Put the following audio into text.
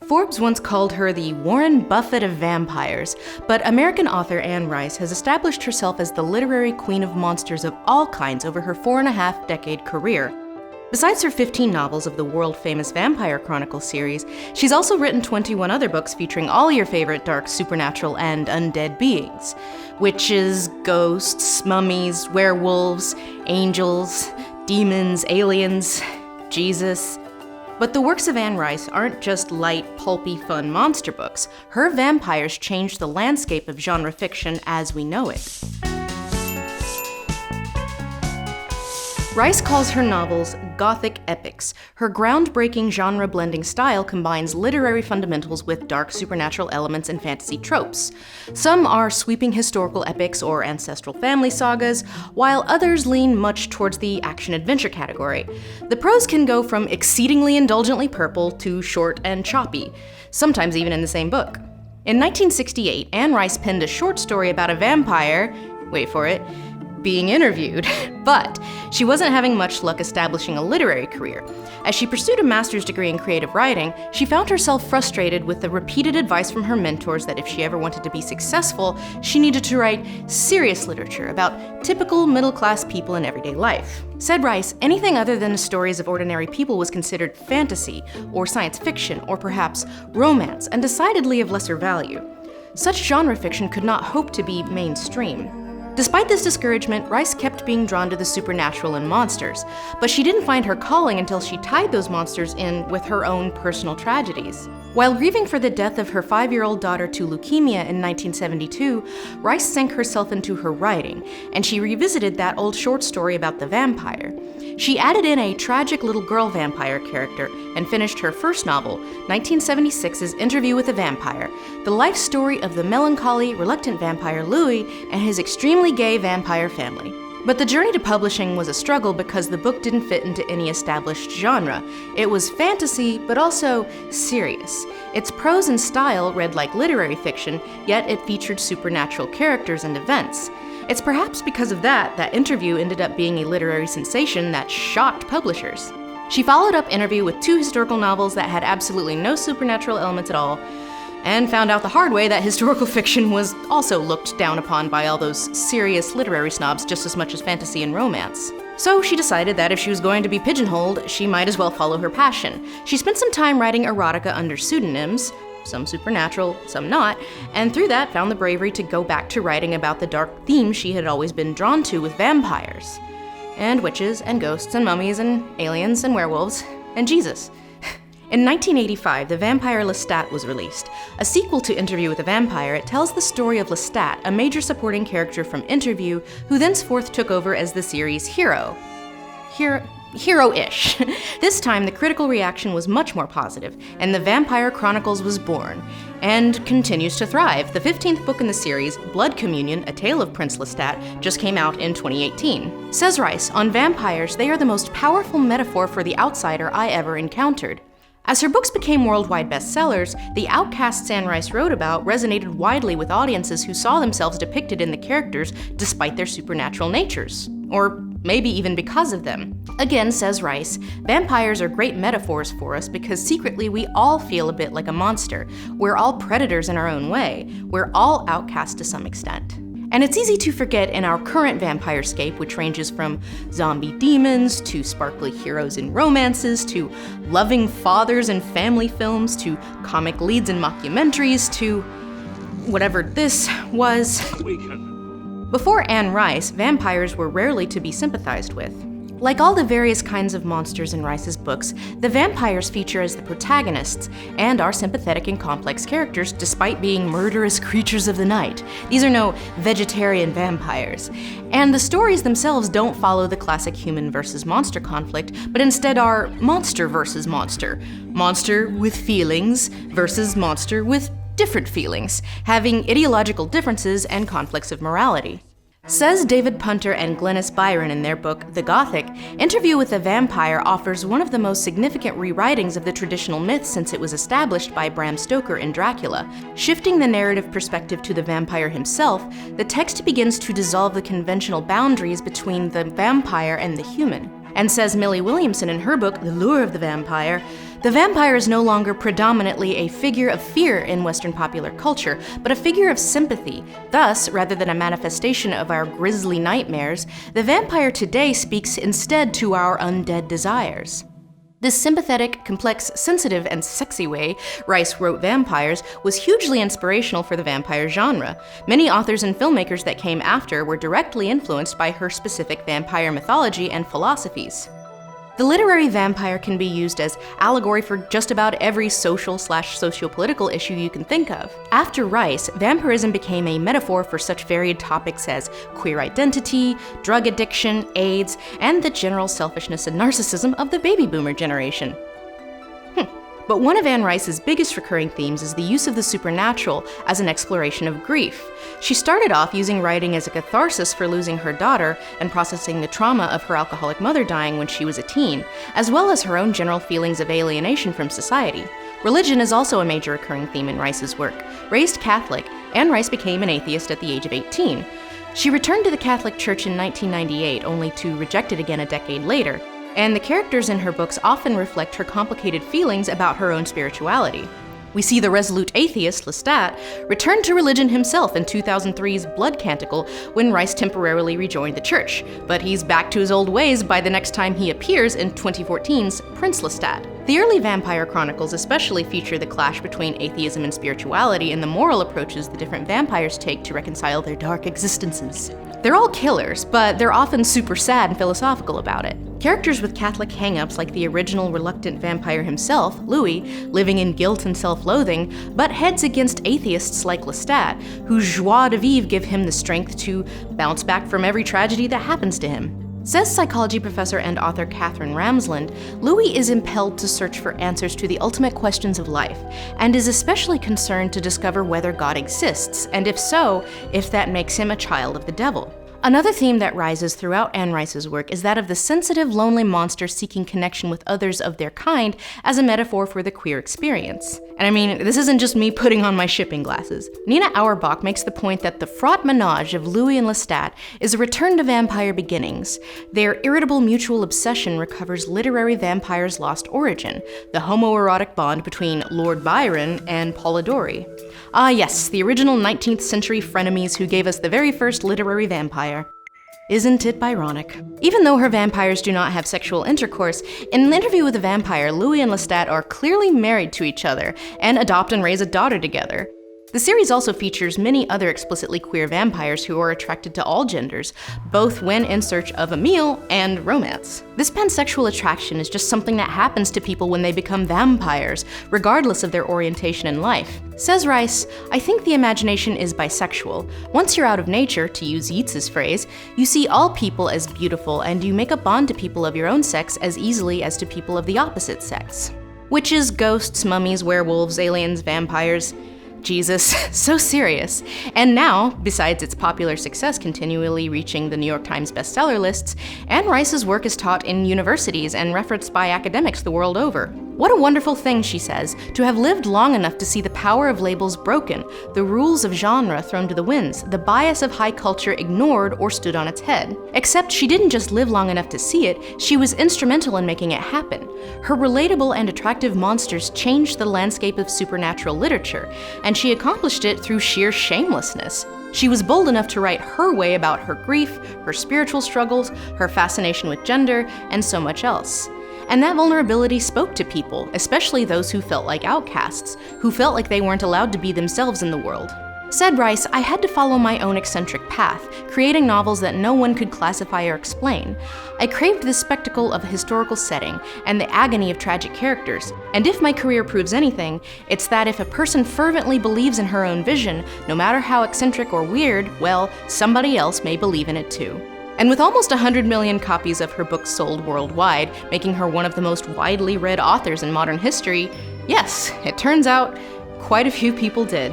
Forbes once called her the Warren Buffett of vampires, but American author Anne Rice has established herself as the literary queen of monsters of all kinds over her 4.5-decade career. Besides her 15 novels of the world-famous Vampire Chronicles series, she's also written 21 other books featuring all your favorite dark, supernatural, and undead beings. Witches, ghosts, mummies, werewolves, angels, demons, aliens, Jesus. But the works of Anne Rice aren't just light, pulpy, fun monster books. Her vampires changed the landscape of genre fiction as we know it. Rice calls her novels Gothic epics. Her groundbreaking genre-blending style combines literary fundamentals with dark supernatural elements and fantasy tropes. Some are sweeping historical epics or ancestral family sagas, while others lean much towards the action-adventure category. The prose can go from exceedingly indulgently purple to short and choppy, sometimes even in the same book. In 1968, Anne Rice penned a short story about a vampire, wait for it, being interviewed, but she wasn't having much luck establishing a literary career. As she pursued a master's degree in creative writing, she found herself frustrated with the repeated advice from her mentors that if she ever wanted to be successful, she needed to write serious literature about typical middle-class people in everyday life. Said Rice, anything other than the stories of ordinary people was considered fantasy, or science fiction, or perhaps romance, and decidedly of lesser value. Such genre fiction could not hope to be mainstream. Despite this discouragement, Rice kept being drawn to the supernatural and monsters, but she didn't find her calling until she tied those monsters in with her own personal tragedies. While grieving for the death of her 5-year-old daughter to leukemia in 1972, Rice sank herself into her writing, and she revisited that old short story about the vampire. She added in a tragic little girl vampire character and finished her first novel, 1976's Interview with a Vampire, the life story of the melancholy, reluctant vampire Louis and his extremely gay vampire family. But the journey to publishing was a struggle because the book didn't fit into any established genre. It was fantasy, but also serious. Its prose and style read like literary fiction, yet it featured supernatural characters and events. It's perhaps because of that Interview ended up being a literary sensation that shocked publishers. She followed up Interview with 2 historical novels that had absolutely no supernatural elements at all, and found out the hard way that historical fiction was also looked down upon by all those serious literary snobs just as much as fantasy and romance. So she decided that if she was going to be pigeonholed, she might as well follow her passion. She spent some time writing erotica under pseudonyms, some supernatural, some not, and through that found the bravery to go back to writing about the dark themes she had always been drawn to with vampires, and witches, and ghosts, and mummies, and aliens, and werewolves, and Jesus. In 1985, The Vampire Lestat was released. A sequel to Interview with a Vampire, it tells the story of Lestat, a major supporting character from Interview, who thenceforth took over as the series' hero-ish. This time, the critical reaction was much more positive, and The Vampire Chronicles was born, and continues to thrive. The 15th book in the series, Blood Communion, A Tale of Prince Lestat, just came out in 2018. Says Rice, on vampires, they are the most powerful metaphor for the outsider I ever encountered. As her books became worldwide bestsellers, the outcasts Anne Rice wrote about resonated widely with audiences who saw themselves depicted in the characters despite their supernatural natures, or maybe even because of them. Again, says Rice, vampires are great metaphors for us because secretly we all feel a bit like a monster. We're all predators in our own way. We're all outcast to some extent. And it's easy to forget in our current vampirescape, which ranges from zombie demons, to sparkly heroes in romances, to loving fathers in family films, to comic leads in mockumentaries, to whatever this was. Before Anne Rice, vampires were rarely to be sympathized with. Like all the various kinds of monsters in Rice's books, the vampires feature as the protagonists and are sympathetic and complex characters despite being murderous creatures of the night. These are no vegetarian vampires. And the stories themselves don't follow the classic human versus monster conflict, but instead are monster versus monster. Monster with feelings versus monster with different feelings, having ideological differences and conflicts of morality. Says David Punter and Glenys Byron in their book, The Gothic, Interview with a Vampire offers one of the most significant rewritings of the traditional myth since it was established by Bram Stoker in Dracula. Shifting the narrative perspective to the vampire himself, the text begins to dissolve the conventional boundaries between the vampire and the human. And says Millie Williamson in her book, The Lure of the Vampire, The vampire is no longer predominantly a figure of fear in Western popular culture, but a figure of sympathy. Thus, rather than a manifestation of our grisly nightmares, the vampire today speaks instead to our undead desires. This sympathetic, complex, sensitive, and sexy way Rice wrote vampires was hugely inspirational for the vampire genre. Many authors and filmmakers that came after were directly influenced by her specific vampire mythology and philosophies. The literary vampire can be used as allegory for just about every social/sociopolitical issue you can think of. After Rice, vampirism became a metaphor for such varied topics as queer identity, drug addiction, AIDS, and the general selfishness and narcissism of the baby boomer generation. But one of Anne Rice's biggest recurring themes is the use of the supernatural as an exploration of grief. She started off using writing as a catharsis for losing her daughter and processing the trauma of her alcoholic mother dying when she was a teen, as well as her own general feelings of alienation from society. Religion is also a major recurring theme in Rice's work. Raised Catholic, Anne Rice became an atheist at the age of 18. She returned to the Catholic Church in 1998, only to reject it again a decade later. And the characters in her books often reflect her complicated feelings about her own spirituality. We see the resolute atheist, Lestat, return to religion himself in 2003's Blood Canticle when Rice temporarily rejoined the church, but he's back to his old ways by the next time he appears in 2014's Prince Lestat. The early vampire chronicles especially feature the clash between atheism and spirituality and the moral approaches the different vampires take to reconcile their dark existences. They're all killers, but they're often super sad and philosophical about it. Characters with Catholic hang-ups like the original reluctant vampire himself, Louis, living in guilt and self-loathing, butt heads against atheists like Lestat, whose joie de vivre give him the strength to bounce back from every tragedy that happens to him. Says psychology professor and author Katherine Ramsland, Louis is impelled to search for answers to the ultimate questions of life, and is especially concerned to discover whether God exists, and if so, if that makes him a child of the devil. Another theme that rises throughout Anne Rice's work is that of the sensitive, lonely monster seeking connection with others of their kind as a metaphor for the queer experience. And I mean, this isn't just me putting on my shipping glasses. Nina Auerbach makes the point that the fraught menage of Louis and Lestat is a return to vampire beginnings. Their irritable mutual obsession recovers literary vampire's lost origin, the homoerotic bond between Lord Byron and Polidori. Ah yes, the original 19th century frenemies who gave us the very first literary vampire. Isn't it ironic? Even though her vampires do not have sexual intercourse, in an interview with a vampire, Louis and Lestat are clearly married to each other and adopt and raise a daughter together. The series also features many other explicitly queer vampires who are attracted to all genders, both when in search of a meal and romance. This pansexual attraction is just something that happens to people when they become vampires, regardless of their orientation in life. Says Rice, I think the imagination is bisexual. Once you're out of nature, to use Yeats's phrase, you see all people as beautiful and you make a bond to people of your own sex as easily as to people of the opposite sex. Witches, ghosts, mummies, werewolves, aliens, vampires. Jesus, so serious. And now, besides its popular success continually reaching the New York Times bestseller lists, Anne Rice's work is taught in universities and referenced by academics the world over. What a wonderful thing, she says, to have lived long enough to see the power of labels broken, the rules of genre thrown to the winds, the bias of high culture ignored or stood on its head. Except she didn't just live long enough to see it, she was instrumental in making it happen. Her relatable and attractive monsters changed the landscape of supernatural literature, and she accomplished it through sheer shamelessness. She was bold enough to write her way about her grief, her spiritual struggles, her fascination with gender, and so much else. And that vulnerability spoke to people, especially those who felt like outcasts, who felt like they weren't allowed to be themselves in the world. Said Rice, I had to follow my own eccentric path, creating novels that no one could classify or explain. I craved the spectacle of a historical setting and the agony of tragic characters, and if my career proves anything, it's that if a person fervently believes in her own vision, no matter how eccentric or weird, well, somebody else may believe in it too. And with almost 100 million copies of her books sold worldwide, making her one of the most widely read authors in modern history, yes, it turns out quite a few people did.